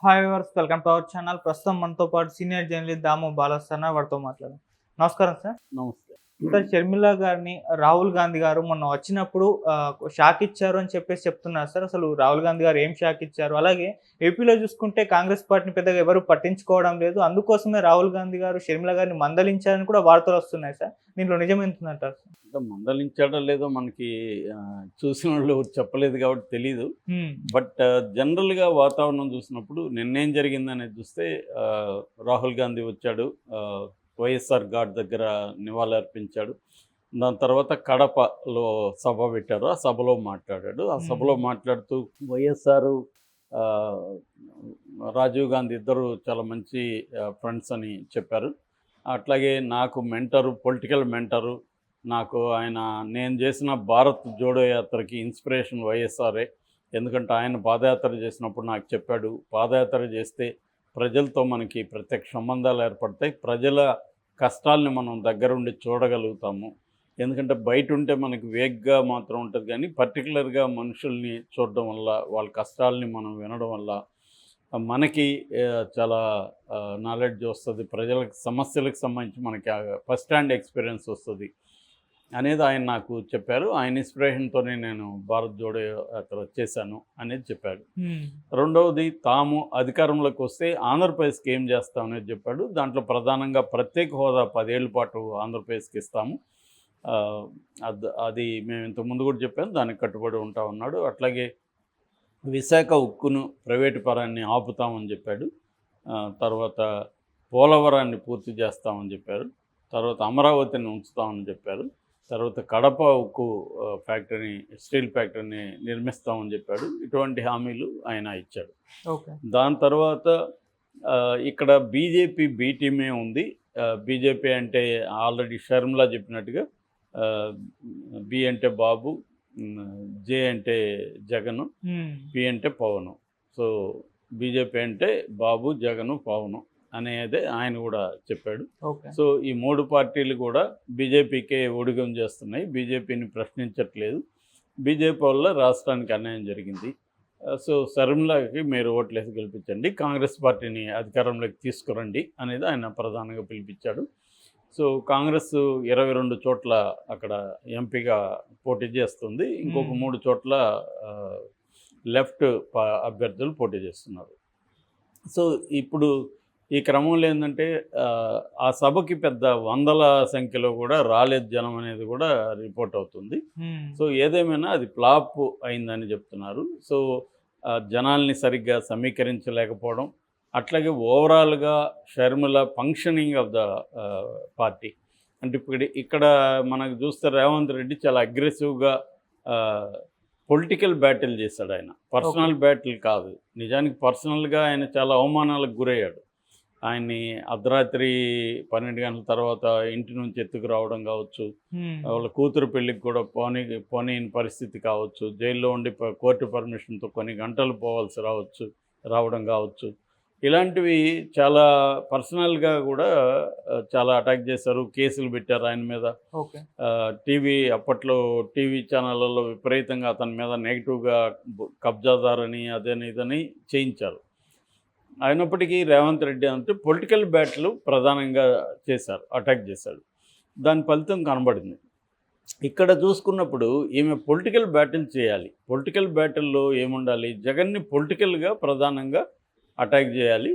Hi viewers, welcome to our channel. ప్రస్తుతం మనతో పాటు సీనియర్ జర్నలిస్ట్ దాము బాలస్వామి వారితో మాట్లాడదాం. నమస్కారం సార్. నమస్తే. సార్, షర్మిల గారిని రాహుల్ గాంధీ గారు మొన్న వచ్చినప్పుడు షాక్ ఇచ్చారు అని చెప్తున్నారు సార్. అసలు రాహుల్ గాంధీ గారు ఏం షాక్ ఇచ్చారు? అలాగే ఏపీలో చూసుకుంటే కాంగ్రెస్ పార్టీని పెద్దగా ఎవరు పట్టించుకోవడం లేదు. అందుకోసమే రాహుల్ గాంధీ గారు షర్మిల గారిని మందలించారని కూడా వార్తలు వస్తున్నాయి సార్. దీంట్లో నిజం ఎంతుందంటారు సార్? అంటే మందలించాడో లేదో మనకి చూసిన వాళ్ళు చెప్పలేదు కాబట్టి తెలీదు. బట్ జనరల్గా వాతావరణం చూసినప్పుడు నిన్నేం జరిగిందనేది చూస్తే రాహుల్ గాంధీ వచ్చాడు, వైఎస్ఆర్ ఘాట్ దగ్గర నివాళి అర్పించాడు. దాని తర్వాత కడపలో సభ పెట్టారు, ఆ సభలో మాట్లాడాడు. ఆ సభలో మాట్లాడుతూ వైఎస్ఆర్ రాజీవ్ గాంధీ ఇద్దరు చాలా మంచి ఫ్రెండ్స్ అని చెప్పారు. అట్లాగే నాకు మెంటరు, పొలిటికల్ మెంటరు, నాకు నేను చేసిన భారత్ జోడో యాత్రకి ఇన్స్పిరేషన్ వైఎస్ఆరే. ఎందుకంటే ఆయన పాదయాత్ర చేసినప్పుడు నాకు చెప్పాడు, పాదయాత్ర చేస్తే ప్రజలతో మనకి ప్రత్యక్ష సంబంధాలు ఏర్పడతాయి, ప్రజల కష్టాలని మనం దగ్గరుండి చూడగలుగుతాము. ఎందుకంటే బయట ఉంటే మనకి వేగ్గా మాత్రం ఉంటుంది, కానీ పర్టికులర్గా మనుషుల్ని చూడడం వల్ల, వాళ్ళ కష్టాలని మనం వినడం వల్ల మనకి చాలా నాలెడ్జ్ వస్తుంది, ప్రజలకు సమస్యలకు సంబంధించి మనకి ఫస్ట్ హ్యాండ్ ఎక్స్పీరియన్స్ వస్తుంది అనేది ఆయన నాకు చెప్పారు. ఆయన ఇన్స్పిరేషన్తోనే నేను భారత్ జోడో యాత్ర చేశాను అనేది చెప్పాడు. రెండవది, తాము అధికారంలోకి వస్తే ఆంధ్రప్రదేశ్కి ఏం చేస్తామనేది చెప్పాడు. దాంట్లో ప్రధానంగా ప్రత్యేక హోదా 10 ఏళ్ల పాటు ఆంధ్రప్రదేశ్కి ఇస్తాము, అది మేము ఇంతకుముందు కూడా చెప్పాము, దానికి కట్టుబడి ఉంటా ఉన్నాడు. అట్లాగే విశాఖ ఉక్కును ప్రైవేటు పరాన్ని ఆపుతామని చెప్పాడు. తర్వాత పోలవరాన్ని పూర్తి చేస్తామని చెప్పారు. తర్వాత అమరావతిని ఉంచుతామని చెప్పారు. తర్వాత కడప ఉక్కు ఫ్యాక్టరీని, స్టీల్ ఫ్యాక్టరీని నిర్మిస్తామని చెప్పాడు. ఇటువంటి హామీలు ఆయన ఇచ్చాడు. దాని తర్వాత ఇక్కడ బీజేపీ బి టీమే ఉంది. బీజేపీ అంటే ఆల్రెడీ షర్మిల చెప్పినట్టుగా బి అంటే బాబు, జే అంటే జగను, పి అంటే పవను. సో బీజేపీ అంటే బాబు, జగను, పవను అనేది ఆయన కూడా చెప్పాడు. సో ఈ 3 పార్టీలు కూడా బీజేపీకే ఊడిగం చేస్తున్నాయి, బీజేపీని ప్రశ్నించట్లేదు. బీజేపీ వల్ల రాష్ట్రానికి అన్యాయం జరిగింది. సో షర్మిలకి మీరు ఓట్లేసి గెలిపించండి, కాంగ్రెస్ పార్టీని అధికారంలోకి తీసుకురండి అనేది ఆయన ప్రధానంగా పిలిపించాడు. సో కాంగ్రెస్ 22 చోట్ల అక్కడ ఎంపీగా పోటీ చేస్తుంది, ఇంకొక 3 చోట్ల లెఫ్ట్ అభ్యర్థులు పోటీ చేస్తున్నారు. సో ఇప్పుడు ఈ క్రమంలో ఏంటంటే ఆ సభకి పెద్ద వందల సంఖ్యలో కూడా రాలేదు జనం అనేది కూడా రిపోర్ట్ అవుతుంది. సో ఏదేమైనా అది ఫ్లాప్ అయిందని చెప్తున్నారు. సో జనాల్ని సరిగ్గా సమీకరించలేకపోవడం, అట్లాగే ఓవరాల్గా Sharmila functioning of the party అంటే ఇక్కడ మనకు చూస్తే రేవంత్ రెడ్డి చాలా అగ్రెసివ్గా పొలిటికల్ బ్యాటిల్ చేశాడు. ఆయన పర్సనల్ బ్యాటిల్ కాదు, నిజానికి పర్సనల్గా ఆయన చాలా అవమానాలకు గురయ్యాడు. ఆయన్ని అర్ధరాత్రి 12 గంటల తర్వాత ఇంటి నుంచి ఎత్తుకు రావడం కావచ్చు, వాళ్ళ కూతురు పెళ్ళికి కూడా పోనీని పరిస్థితి కావచ్చు, జైల్లో ఉండి కోర్టు పర్మిషన్తో కొన్ని గంటలు రావడం కావచ్చు, ఇలాంటివి చాలా పర్సనల్గా కూడా చాలా అటాక్ చేశారు, కేసులు పెట్టారు ఆయన మీద. అప్పట్లో టీవీ ఛానళ్ళలో విపరీతంగా అతని మీద నెగిటివ్గా కబ్జాదారని అదని ఇదని చేయించారు. అయినప్పటికీ రేవంత్ రెడ్డి అంటే పొలిటికల్ బ్యాటిల్ ప్రధానంగా అటాక్ చేశాడు. దాని ఫలితం కనబడింది. ఇక్కడ చూసుకున్నప్పుడు ఈమె పొలిటికల్ బ్యాటిల్ చేయాలి. పొలిటికల్ బ్యాటిల్లో ఏముండాలి, జగన్ని పొలిటికల్గా ప్రధానంగా అటాక్ చేయాలి.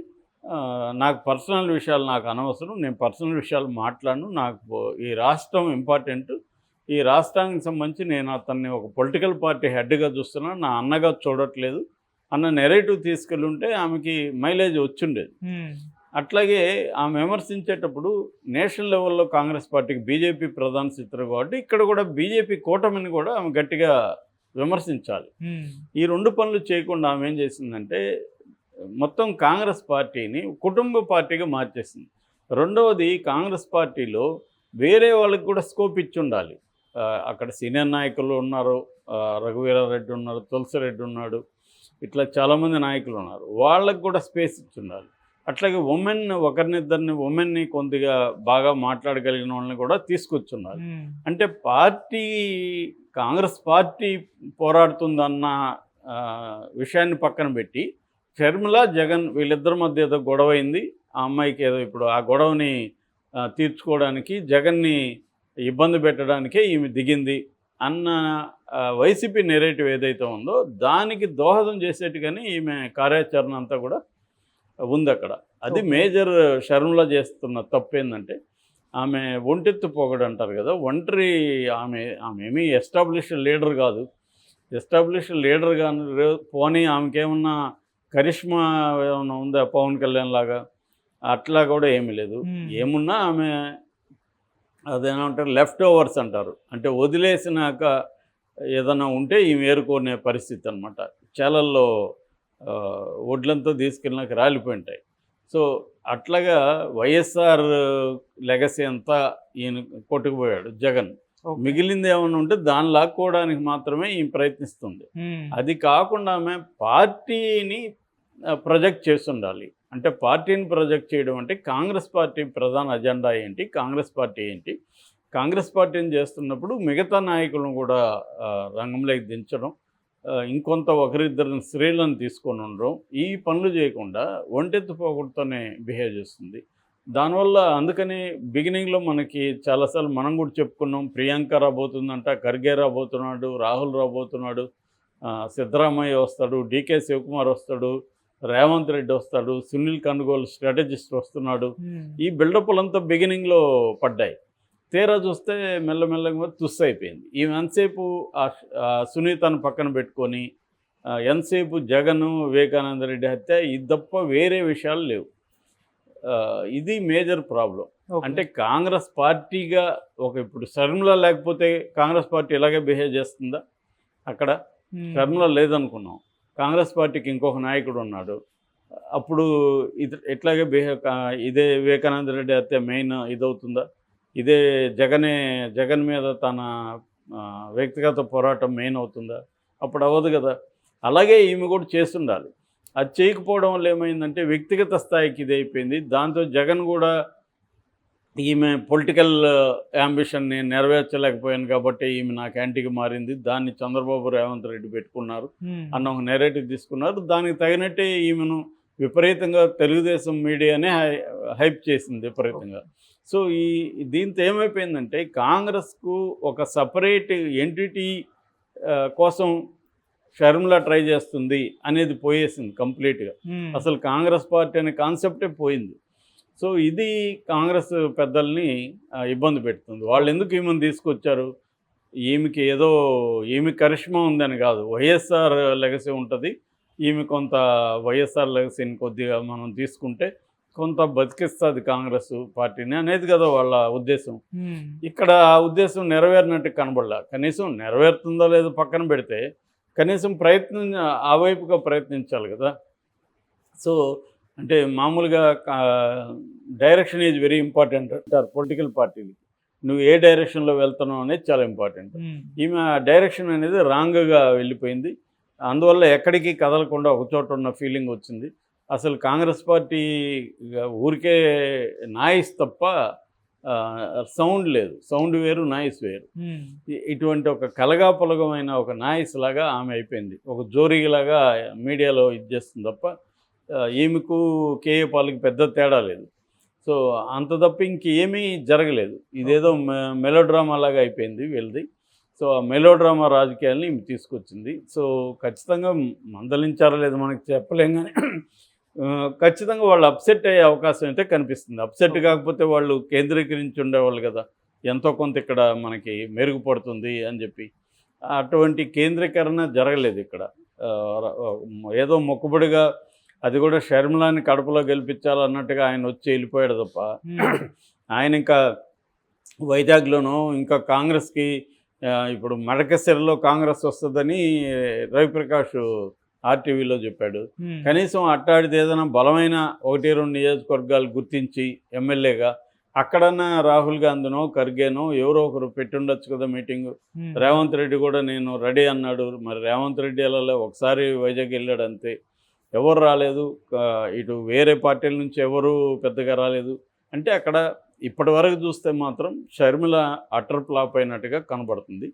నాకు పర్సనల్ విషయాలు నాకు అనవసరం, నేను పర్సనల్ విషయాలు మాట్లాడను, నాకు ఈ రాష్ట్రం ఇంపార్టెంట్, ఈ రాష్ట్రానికి సంబంధించి నేను అతన్ని ఒక పొలిటికల్ పార్టీ హెడ్గా చూస్తున్నాను, నా అన్నగా చూడట్లేదు అన్న నెరేటివ్ తీసుకెళ్ళుంటే ఆమెకి మైలేజ్ వచ్చిండేది. అట్లాగే ఆమె విమర్శించేటప్పుడు నేషనల్ లెవెల్లో కాంగ్రెస్ పార్టీకి బీజేపీ ప్రధాన శత్రు కాబట్టి ఇక్కడ కూడా బీజేపీ కూటమిని కూడా ఆమె గట్టిగా విమర్శించాలి. ఈ 2 పనులు చేయకుండా ఆమె ఏం చేసిందంటే మొత్తం కాంగ్రెస్ పార్టీని కుటుంబ పార్టీగా మార్చేసింది. రెండవది, కాంగ్రెస్ పార్టీలో వేరే వాళ్ళకి కూడా స్కోప్ ఇచ్చి ఉండాలి. అక్కడ సీనియర్ నాయకులు ఉన్నారు, రఘువీరారెడ్డి ఉన్నారు, తులసిరెడ్డి ఉన్నాడు, ఇట్లా చాలామంది నాయకులు ఉన్నారు, వాళ్ళకు కూడా స్పేస్ ఇచ్చి ఉండాలి. అట్లాగే ఒకరినిద్దరిని ఉమెన్ని కొద్దిగా బాగా మాట్లాడగలిగిన వాళ్ళని కూడా తీసుకొచ్చున్నారు. అంటే కాంగ్రెస్ పార్టీ పోరాడుతుందన్న విషయాన్ని పక్కన పెట్టి షర్మిల, జగన్ వీళ్ళిద్దరి మధ్య ఏదో గొడవ అయింది. ఆ అమ్మాయికి ఏదో ఇప్పుడు ఆ గొడవని తీర్చుకోవడానికి, జగన్‌ని ఇబ్బంది పెట్టడానికే ఈమె దిగింది అన్న వైసీపీ నెరేటివ్ ఏదైతే ఉందో దానికి దోహదం చేసేట్టుగానే ఈమె కార్యాచరణ అంతా కూడా ఉందక్కడ. అది ఓకే. మేజర్ షర్మిల చేస్తున్న తప్పేందంటే, ఆమె ఒంటెత్తు పొగడు అంటారు కదా! ఒంటరి ఆమె ఏమీ ఎస్టాబ్లిష్డ్ లీడర్ కాదు. ఎస్టాబ్లిష్డ్ లీడర్ గాని పోనీ ఆమెకేమన్నా కరిష్మా ఏమన్నా ఉందా పవన్ కళ్యాణ్ లాగా? అట్లా కూడా ఏమీ లేదు. హ్మ్. ఏమున్నా ఆమె అదేమంటారు లెఫ్ట్ ఓవర్స్ అంటారు. అంటే వదిలేసినాక ఏదన్నా ఉంటే ఈమె ఏరుకునే పరిస్థితి అనమాట. చేలల్లో వడ్లంతా తీసుకెళ్ళినాక రాలిపోయుంటాయి. సో, అట్లాగా వైఎస్ఆర్ లెగసీ అంతా ఈయన కొట్టుకుపోయాడు జగన్. ఓకే. మిగిలింది ఏమన్నా ఉంటే దాన్ని లాక్కోవడానికి మాత్రమే ఈమె ప్రయత్నిస్తుంది. హ్మ్. అది కాకుండా ఆమె పార్టీని ప్రొజెక్ట్ చేసుండాలి. అంటే పార్టీని ప్రొజెక్ట్ చేయడం అంటే కాంగ్రెస్ పార్టీ ప్రధాన అజెండా ఏంటి? కాంగ్రెస్ పార్టీ ఏంటి? కాంగ్రెస్ పార్టీని చేస్తున్నప్పుడు మిగతా నాయకులను కూడా రంగంలోకి దించడం, ఇంకొంత ఒకరిద్దరిని స్త్రీలను తీసుకొని ఉండడం, ఈ పనులు చేయకుండా ఒంటెత్తు పోగొడుతూనే బిహేవ్ చేస్తుంది. దానివల్ల అందుకని బిగినింగ్‌లో మనకి చాలాసార్లు మనం కూడా చెప్పుకున్నాం. ప్రియాంక రాబోతుందంట, ఖర్గే రాబోతున్నాడు, రాహుల్ రాబోతున్నాడు, సిద్ధరామయ్య వస్తాడు, డీకే శివకుమార్ వస్తాడు, రేవంత్ రెడ్డి వస్తాడు, సునీల్ కనుగోలు స్ట్రాటజిస్ట్ వస్తున్నాడు. హ్మ్. ఈ బిల్డప్‌లంతా బిగినింగ్‌లో పడ్డాయి. తీరా చూస్తే మెల్లమెల్లగా తుస్సయిపోయింది. ఈమె ఎంతసేపు సునీతను పక్కన పెట్టుకొని ఎంతసేపు జగను, వివేకానంద రెడ్డి హత్య ఇది తప్ప వేరే విషయాలు లేవు. ఇది మేజర్ ప్రాబ్లమ్. ఓకే. అంటే కాంగ్రెస్ పార్టీగా ఇప్పుడు షర్మిల లేకపోతే కాంగ్రెస్ పార్టీ ఇలాగే బిహేవ్ చేస్తుందా అక్కడ? హ్మ్. షర్మిల లేదనుకున్నాం. కాంగ్రెస్ పార్టీకి ఇంకొక నాయకుడు ఉన్నాడు. అప్పుడు ఇది ఇట్లాగే ఇదే వివేకానంద రెడ్డి హత్య మెయిన్ ఇదవుతుందా? ఇదే జగన్ మీద తన వ్యక్తిగత పోరాటం మెయిన్ అవుతుందా? అప్పుడు అవ్వదు కదా! అలాగే ఈమె కూడా చేసుండాలి. అది చేయకపోవడం వల్ల ఏమైందంటే వ్యక్తిగత స్థాయికి ఇదైపోయింది. దాంతో జగన్ కూడా ఈమె పొలిటికల్ యాంబిషన్‌ని నెరవేర్చలేకపోయాను కాబట్టి ఈమె నాకు యాంటీగా మారింది. దాన్ని చంద్రబాబు, రేవంత్ రెడ్డి పెట్టుకున్నారు హ్మ్. అన్న ఒక నెరేటివ్ తీసుకున్నారు. దానికి తగినట్టే ఈమెను విపరీతంగా తెలుగుదేశం మీడియానే హైప్ చేసింది విపరీతంగా. సో, దీంతో ఏమైపోయిందంటే కాంగ్రెస్‌కు ఒక సెపరేట్ ఎంటిటీ కోసం షర్మిల ట్రై చేస్తుంది అనేది పోయేసింది కంప్లీట్‌గా. హ్మ్. అసలు కాంగ్రెస్ పార్టీ అనే కాన్సెప్టే పోయింది. సో, ఇది కాంగ్రెస్ పెద్దల్ని ఇబ్బంది పెడుతుంది. వాళ్ళెందుకు ఈమెను తీసుకొచ్చారు? ఈమె కరిష్మా ఉందని కాదు. వైఎస్ఆర్ లెగసీ ఉంటది. ఈమె కొంత వైఎస్ఆర్ లెగసీని కొద్దిగా మనం తీసుకుంటే కొంత బతికిస్తది కాంగ్రెస్ పార్టీని అనేది కదా వాళ్ళ ఉద్దేశం. హ్మ్. ఇక్కడ ఆ ఉద్దేశం నెరవేరినట్టు కనబడలా. కనీసం నెరవేరుతుందో లేదో పక్కన పెడితే కనీసం ఆ వైపుగా ప్రయత్నించాలి కదా! సో, అంటే మామూలుగా డైరెక్షన్ ఈజ్ వెరీ ఇంపార్టెంట్ అంటారు పొలిటికల్ పార్టీలు. నువ్వు ఏ డైరెక్షన్‌లో వెళ్తున్నావు అనేది చాలా ఇంపార్టెంట్. హ్మ్. ఈమె డైరెక్షన్ అనేది రాంగ్‌గా వెళ్ళిపోయింది. అందువల్ల ఎక్కడికి కదలకుండా ఒకచోట ఉన్న ఫీలింగ్ వచ్చింది. అసలు కాంగ్రెస్ పార్టీ ఊరికే నాయిస్ తప్ప సౌండ్ లేదు. సౌండ్ వేరు, నాయిస్ వేరు. హ్మ్. ఇటువంటి ఒక కలగాపులగమైన ఒక నాయిస్ లాగా ఆమె అయిపోయింది. ఒక జోరీలాగా మీడియాలో ఇది చేస్తుంది తప్ప ఈమెకు కేఏ పాల్‌కి పెద్ద తేడా లేదు. సో, అంత తప్ప ఇంకేమీ జరగలేదు. ఇదేదో మెలోడ్రామా లాగా అయిపోయింది వీళ్ళది. సో, ఆ మెలోడ్రామా రాజకీయాల్ని ఈమె తీసుకొచ్చింది. సో, ఖచ్చితంగా మందలించారో లేదో మనకి చెప్పలేం గానీ ఖచ్చితంగా వాళ్ళు అప్సెట్ అయ్యే అవకాశం అయితే కనిపిస్తుంది. అప్సెట్ కాకపోతే వాళ్ళు కేంద్రీకరించి ఉండేవాళ్ళు కదా! ఎంతో కొంత ఇక్కడ మనకి మెరుగుపడుతుంది అని చెప్పి. అటువంటి కేంద్రీకరణ జరగలేదు ఇక్కడ. ఏదో మొక్కుబడిగా అది కూడా షర్మిలాని కడపలో గెలిపించాలన్నట్టుగా ఆయన వచ్చి వెళ్ళిపోయాడు తప్ప ఆయన ఇంకా వైజాగ్‌లోనో ఇంకా కాంగ్రెస్‌కి ఇప్పుడు మడకశిరలో కాంగ్రెస్ వస్తుందని రవిప్రకాష్ ఆర్టీవీలో చెప్పాడు. హ్మ్. కనీసం అట్టాడిది ఏదైనా బలమైన 1, 2 నియోజకవర్గాలు గుర్తించి ఎమ్మెల్యేగా అక్కడన్నా రాహుల్ గాంధీనో, ఖర్గేనో ఎవరో ఒకరు పెట్టుండొచ్చు కదా మీటింగు. హ్మ్. రేవంత్ రెడ్డి కూడా నేను రెడీ అన్నాడు. మరి రేవంత్ రెడ్డి వెళ్ళలే. ఒకసారి వైజాగ్ వెళ్ళాడు అంతే. ఎవరు రాలేదు. ఇటు వేరే పార్టీల నుంచి ఎవరు పెద్దగా రాలేదు. అంటే అక్కడ ఇప్పటివరకు చూస్తే మాత్రం షర్మిల అటర్ ఫ్లాప్ అయినట్టుగా కనబడుతుంది.